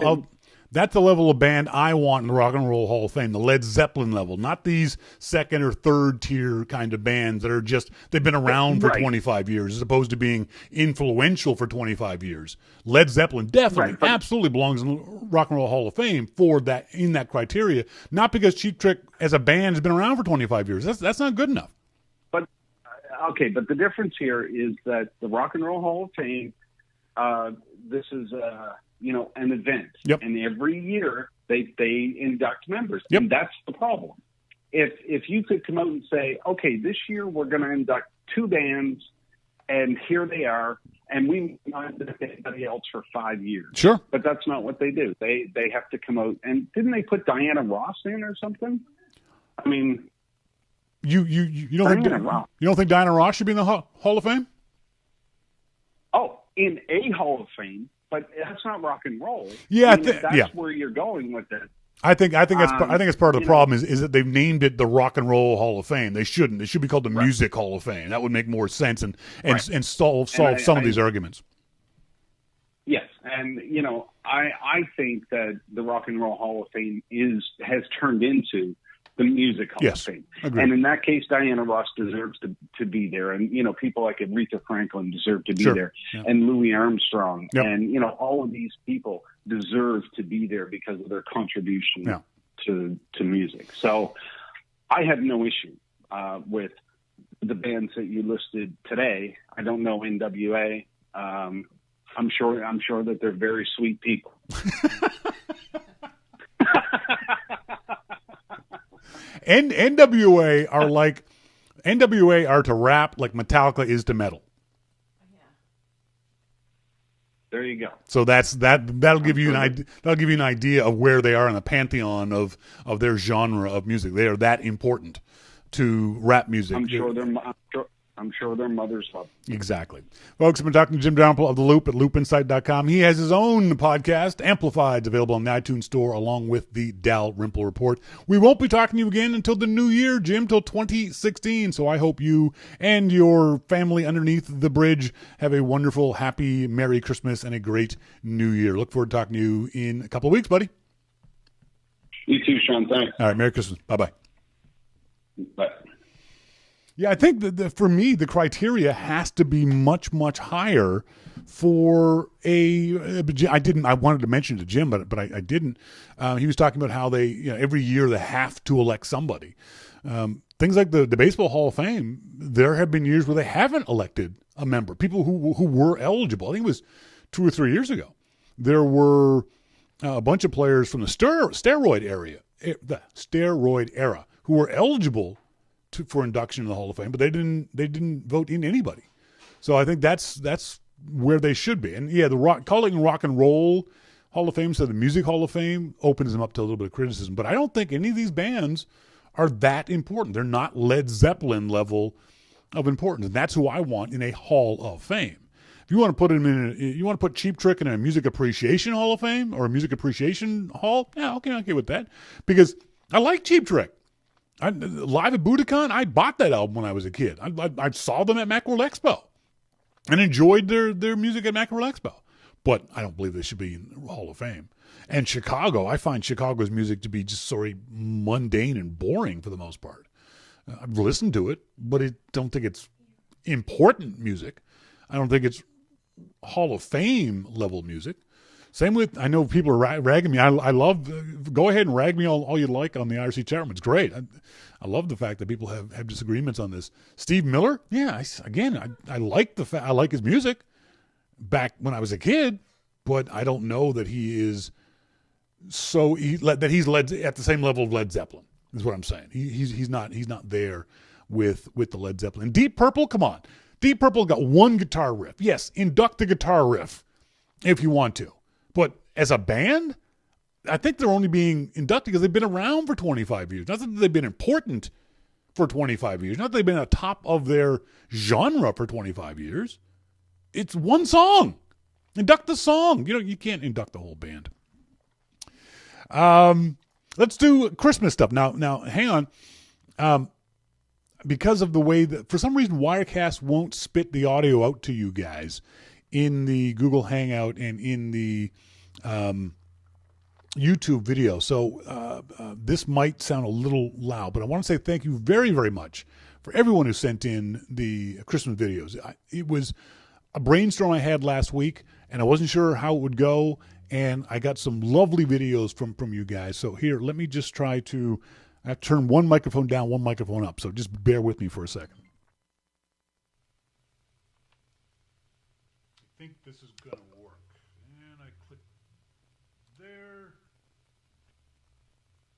of band I want in the Rock and Roll Hall of Fame, the Led Zeppelin level, not these second or third tier kind of bands that are they've been around for 25 years as opposed to being influential for 25 years. Led Zeppelin definitely, absolutely belongs in the Rock and Roll Hall of Fame for that, in that criteria, not because Cheap Trick as a band has been around for 25 years. That's not good enough. But okay, but the difference here is that the Rock and Roll Hall of Fame, this is an event, and every year they induct members, and that's the problem. If you could come out and say, okay, this year we're going to induct 2 bands, and here they are, and we not induct anybody else for 5 years. Sure, but that's not what they do. They have to come out, and didn't they put Diana Ross in or something? I mean, you don't think Diana Ross should be in the Hall of Fame? Oh, in a Hall of Fame. But that's not rock and roll. Yeah, that's where you're going with it. I think that's part of the problem is that they've named it the Rock and Roll Hall of Fame. They shouldn't. It should be called the Music Hall of Fame. That would make more sense and solve some of these arguments. Yes, and I think that the Rock and Roll Hall of Fame has turned into the Music Hall Yes, of Fame. agreed. And in that case, Diana Ross deserves to be there. And, people like Aretha Franklin deserve to be Sure. there. Yeah. And Louis Armstrong. Yep. And, all of these people deserve to be there because of their contribution Yeah. to music. So I have no issue with the bands that you listed today. I don't know NWA. I'm sure that they're very sweet people. And NWA are to rap like Metallica is to metal. There you go. So that'll give you an idea of where they are in the pantheon of their genre of music. They are that important to rap music. I'm sure their mothers love them. Exactly. Folks, I've been talking to Jim Dalrymple of The Loop at loopinsight.com. He has his own podcast, Amplified, available on the iTunes Store, along with the Dalrymple Report. We won't be talking to you again until the new year, Jim, till 2016. So I hope you and your family underneath the bridge have a wonderful, happy, Merry Christmas and a great New Year. Look forward to talking to you in a couple of weeks, buddy. You too, Shawn. Thanks. All right, Merry Christmas. Bye-bye. Bye. Yeah, I think that for me, the criteria has to be much, much higher for I wanted to mention it to Jim, but I didn't. He was talking about how they, every year they have to elect somebody. Things like the Baseball Hall of Fame, there have been years where they haven't elected a member, people who were eligible. I think it was 2 or 3 years ago. There were a bunch of players from the steroid era who were eligible for induction in the Hall of Fame, but they didn't vote in anybody. So I think that's where they should be. And yeah, calling rock and roll Hall of Fame instead of the Music Hall of Fame opens them up to a little bit of criticism. But I don't think any of these bands are that important. They're not Led Zeppelin level of importance, and that's who I want in a Hall of Fame. If you want to put them you want to put Cheap Trick in a Music Appreciation Hall of Fame or a Music Appreciation Hall, yeah, okay with that, because I like Cheap Trick. Live at Budokan, I bought that album when I was a kid. I saw them at Macworld Expo and enjoyed their music at Macworld Expo. But I don't believe they should be in the Hall of Fame. And Chicago, I find Chicago's music to be just sort of mundane and boring for the most part. I've listened to it, but I don't think it's important music. I don't think it's Hall of Fame level music. Same with, I know people are ragging me. I love, go ahead and rag me all you like on the IRC chat room. It's great. I love the fact that people have disagreements on this. Steve Miller, yeah, I like I like his music back when I was a kid, but I don't know that he is that he's led at the same level of Led Zeppelin, is what I'm saying. He's not there with the Led Zeppelin. Deep Purple, come on. Deep Purple got one guitar riff. Yes, induct the guitar riff if you want to. But as a band, I think they're only being inducted because they've been around for 25 years. Not that they've been important for 25 years. Not that they've been at the top of their genre for 25 years. It's one song. Induct the song. You can't induct the whole band. Let's do Christmas stuff. Now, hang on. Because of the way that, for some reason, Wirecast won't spit the audio out to you guys in the Google Hangout and in the YouTube video. So this might sound a little loud, but I want to say thank you very, very much for everyone who sent in the Christmas videos. It was a brainstorm I had last week, and I wasn't sure how it would go, and I got some lovely videos from you guys. So here, let me just try to I have to turn one microphone down, one microphone up, so just bear with me for a second. I think this is going to work. And I click there.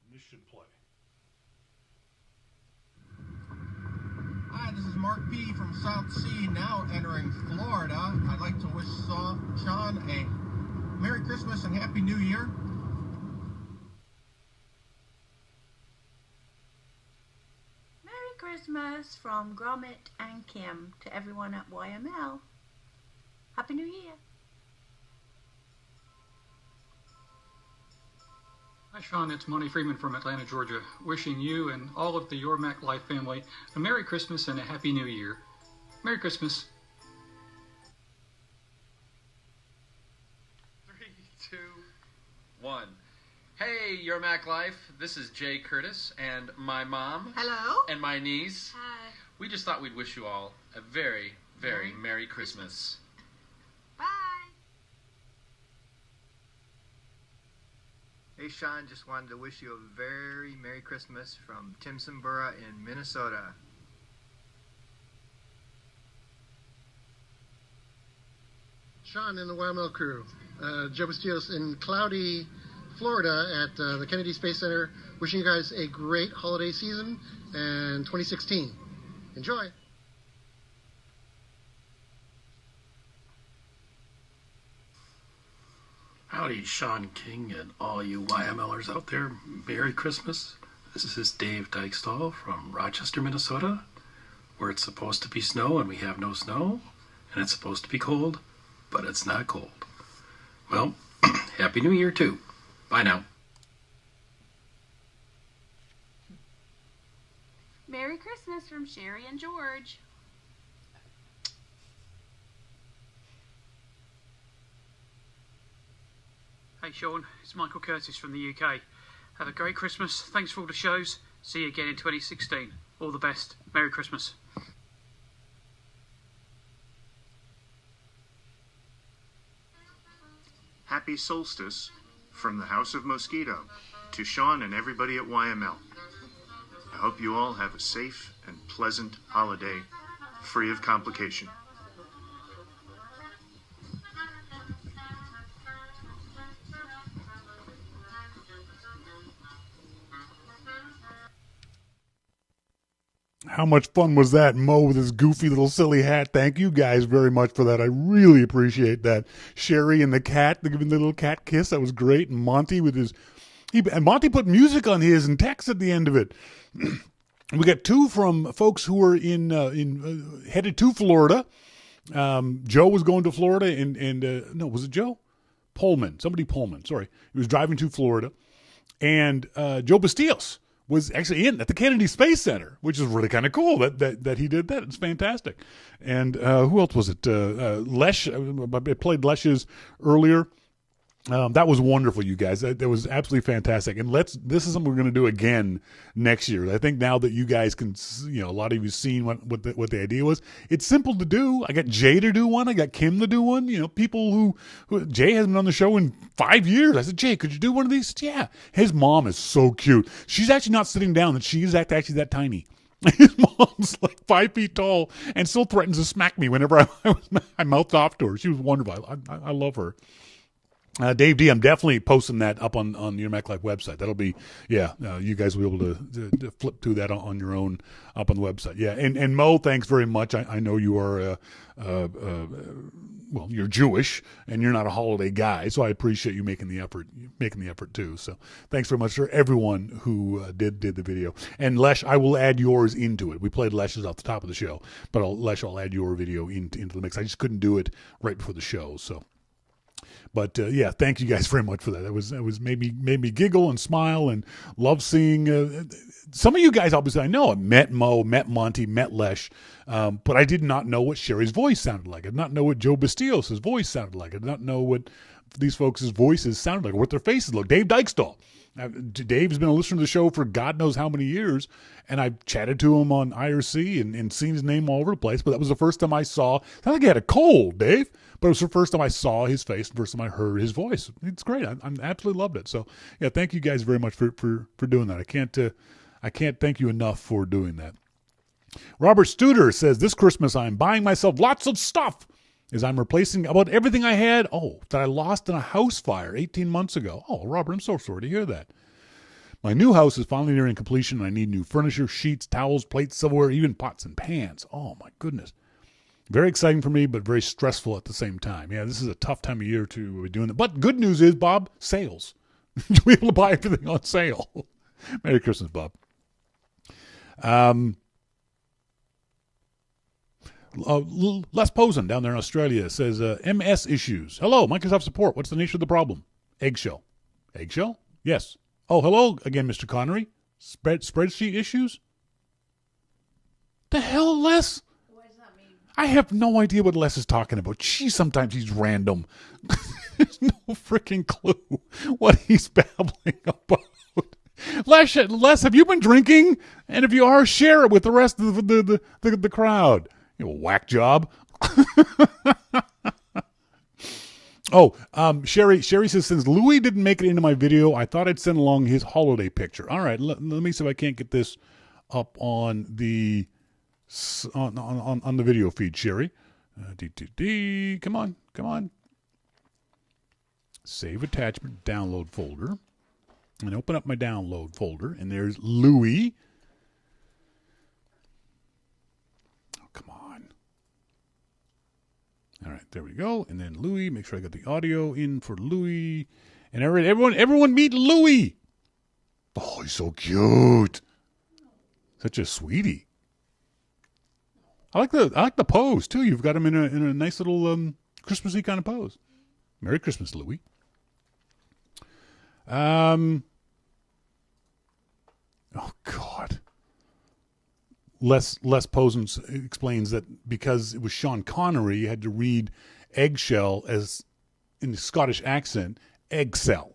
And this should play. Hi, this is Mark P. from South Sea, now entering Florida. I'd like to wish Shawn a Merry Christmas and Happy New Year. Merry Christmas from Gromit and Kim to everyone at YML. Happy New Year. Hi, Shawn. It's Monty Freeman from Atlanta, Georgia, wishing you and all of the Your Mac Life family a Merry Christmas and a Happy New Year. Merry Christmas. 3, 2, 1. Hey, Your Mac Life. This is Jay Curtis and my mom. Hello. And my niece. Hi. We just thought we'd wish you all a very, very Merry Christmas. Bye. Hey, Shawn, just wanted to wish you a very Merry Christmas from Timson Borough in Minnesota. Shawn and the YML crew. Joe Bastillos in cloudy Florida at the Kennedy Space Center. Wishing you guys a great holiday season and 2016. Enjoy. Howdy, Shawn King and all you YMLers out there. Merry Christmas. This is Dave Dykestall from Rochester, Minnesota, where it's supposed to be snow and we have no snow, and it's supposed to be cold, but it's not cold. Well, Happy New Year too. Bye now. Merry Christmas from Sherry and George. Hey Shawn, it's Michael Curtis from the UK. Have a great Christmas. Thanks for all the shows. See you again in 2016. All the best. Merry Christmas. Happy Solstice from the House of Mosquito to Shawn and everybody at YML. I hope you all have a safe and pleasant holiday, free of complication. How much fun was that, Mo, with his goofy little silly hat? Thank you guys very much for that. I really appreciate that. Sherry and the cat, giving the little cat kiss. That was great. And Monty with his... and Monty put music on his and text at the end of it. We got two from folks who were headed to Florida. Joe was going to Florida, and no, was it Joe? Pullman. Somebody Pullman, sorry. He was driving to Florida. And Joe Bastillos was actually at the Kennedy Space Center, which is really kind of cool that he did that. It's fantastic. And who else was it? Lesh. I played Lesh's earlier. That was wonderful, you guys. That was absolutely fantastic. And this is something we're going to do again next year. I think now that you guys can, a lot of you seen what the idea was. It's simple to do. I got Jay to do one. I got Kim to do one. People who Jay hasn't been on the show in 5 years. I said, Jay, could you do one of these? Yeah. His mom is so cute. She's actually not sitting down, and she is actually that tiny. His mom's like 5 feet tall and still threatens to smack me whenever I mouthed off to her. She was wonderful. I love her. Dave D, I'm definitely posting that up on your Mac Life website. That'll be, you guys will be able to flip through that on your own up on the website. Yeah, and Mo, thanks very much. I know you are, you're Jewish and you're not a holiday guy, so I appreciate you making the effort too. So thanks very much for everyone who did the video. And Lesh, I will add yours into it. We played Lesh's off the top of the show, but I'll add your video into the mix. I just couldn't do it right before the show, so. But thank you guys very much for that. It was made me giggle and smile and love seeing some of you guys. Obviously, I know I met Mo, met Monty, met Lesh, but I did not know what Sherry's voice sounded like. I did not know what Joe Bastillos' voice sounded like. I did not know what these folks' voices sounded like, or what their faces look. Dave Dykestall. Dave's been a listener to the show for God knows how many years, and I've chatted to him on IRC and seen his name all over the place, but that was the first time I saw, it sounded like he had a cold, Dave, but it was the first time I saw his face, the first time I heard his voice. It's great. I absolutely loved it. So, yeah, thank you guys very much for doing that. I can't thank you enough for doing that. Robert Studer says, this Christmas I'm buying myself lots of stuff as I'm replacing about everything I had, that I lost in a house fire 18 months ago. Oh, Robert, I'm so sorry to hear that. My new house is finally nearing completion, and I need new furniture, sheets, towels, plates, silverware, even pots and pans. Oh, my goodness. Very exciting for me, but very stressful at the same time. Yeah, this is a tough time of year to be doing that. But good news is, Bob, sales. You'll be able to buy everything on sale. Merry Christmas, Bob. Les Posen down there in Australia says, MS issues. Hello, Microsoft support. What's the nature of the problem? Eggshell. Eggshell? Yes. Oh, hello again, Mr. Connery. Spreadsheet issues? The hell, Les? What does that mean? I have no idea what Les is talking about. Gee, sometimes he's random. There's no freaking clue what he's babbling about. Les, have you been drinking? And if you are, share it with the rest of the crowd. You know, whack job. Sherry says, since Louis didn't make it into my video, I thought I'd send along his holiday picture. All right, let me see if I can't get this up on the on the video feed, Sherry. Come on. Save attachment, download folder. And open up my download folder, and there's Louis. Oh, come on. All right, there we go. And then Louis, make sure I got the audio in for Louis. And everyone meet Louis. Oh, he's so cute. Such a sweetie. I like the pose too. You've got him in a nice little Christmassy kind of pose. Merry Christmas, Louis. Oh God. Les Posen explains that because it was Sean Connery, you had to read eggshell as in the Scottish accent, eggcell.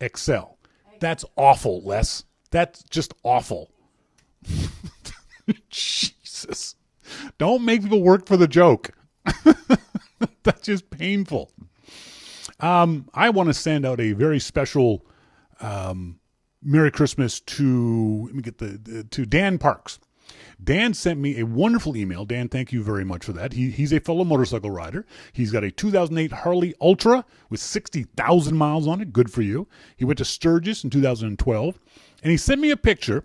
Excel. That's awful, Les. That's just awful. Jesus. Don't make people work for the joke. That's just painful. I want to send out a very special Merry Christmas to Dan Parks. Dan sent me a wonderful email. Dan, thank you very much for that. He's a fellow motorcycle rider. He's got a 2008 Harley Ultra with 60,000 miles on it. Good for you. He went to Sturgis in 2012, and he sent me a picture.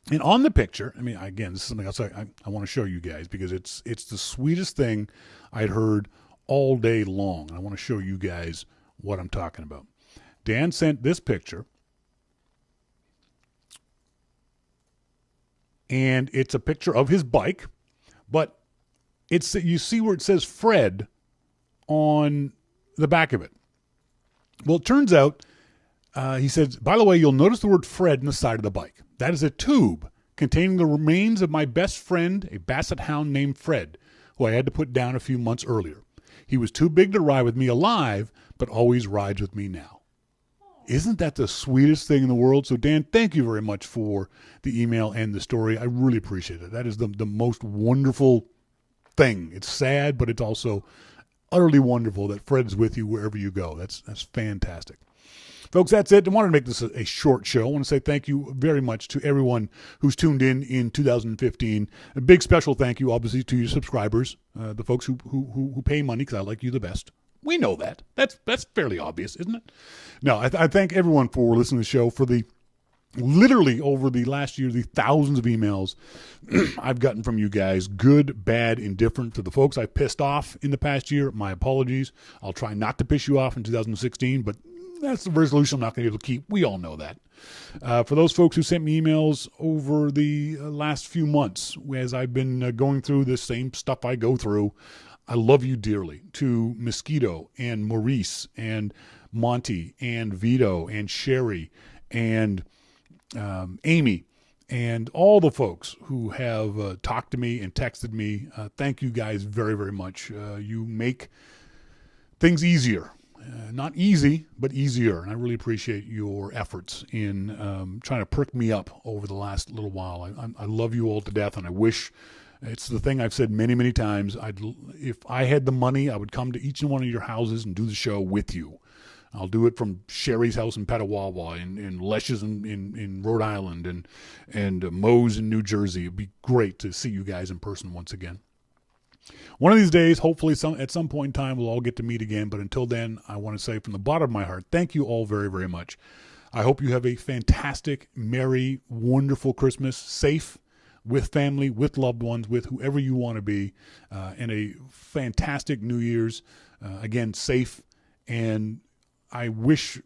And on the picture, I mean, again, this is something else I want to show you guys because it's the sweetest thing I'd heard all day long. I want to show you guys what I'm talking about. Dan sent this picture, and it's a picture of his bike, but you see where it says Fred on the back of it. Well, it turns out, he says, by the way, you'll notice the word Fred on the side of the bike. That is a tube containing the remains of my best friend, a basset hound named Fred, who I had to put down a few months earlier. He was too big to ride with me alive, but always rides with me now. Isn't that the sweetest thing in the world? So, Dan, thank you very much for the email and the story. I really appreciate it. That is the most wonderful thing. It's sad, but it's also utterly wonderful that Fred's with you wherever you go. That's fantastic. Folks, that's it. I wanted to make this a short show. I want to say thank you very much to everyone who's tuned in 2015. A big special thank you, obviously, to your subscribers, the folks who pay money because I like you the best. We know that. That's fairly obvious, isn't it? No, I thank everyone for listening to the show, for the literally over the last year, the thousands of emails I've gotten from you guys, good, bad, indifferent. To the folks I've pissed off in the past year, my apologies. I'll try not to piss you off in 2016, but that's the resolution I'm not going to be able to keep. We all know that. For those folks who sent me emails over the last few months, as I've been going through the same stuff I go through, I love you dearly. To Mosquito and Maurice and Monty and Vito and Sherry and Amy and all the folks who have talked to me and texted me, thank you guys very, very much. You make things easier. Not easy, but easier. And I really appreciate your efforts in trying to prick me up over the last little while. I love you all to death, and I wish, it's the thing I've said many, many times, if I had the money, I would come to each and one of your houses and do the show with you. I'll do it from Sherry's house in Petawawa, in Lesch's in Rhode Island, and Moe's in New Jersey. It'd be great to see you guys in person once again. One of these days, hopefully at some point in time, we'll all get to meet again. But until then, I want to say from the bottom of my heart, thank you all very, very much. I hope you have a fantastic, merry, wonderful Christmas, safe, with family, with loved ones, with whoever you want to be, and a fantastic New Year's. Again, safe. And I wish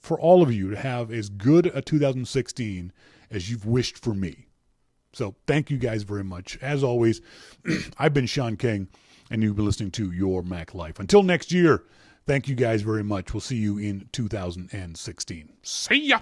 for all of you to have as good a 2016 as you've wished for me. So thank you guys very much. As always, I've been Shawn King, and you've been listening to Your Mac Life. Until next year, thank you guys very much. We'll see you in 2016. See ya!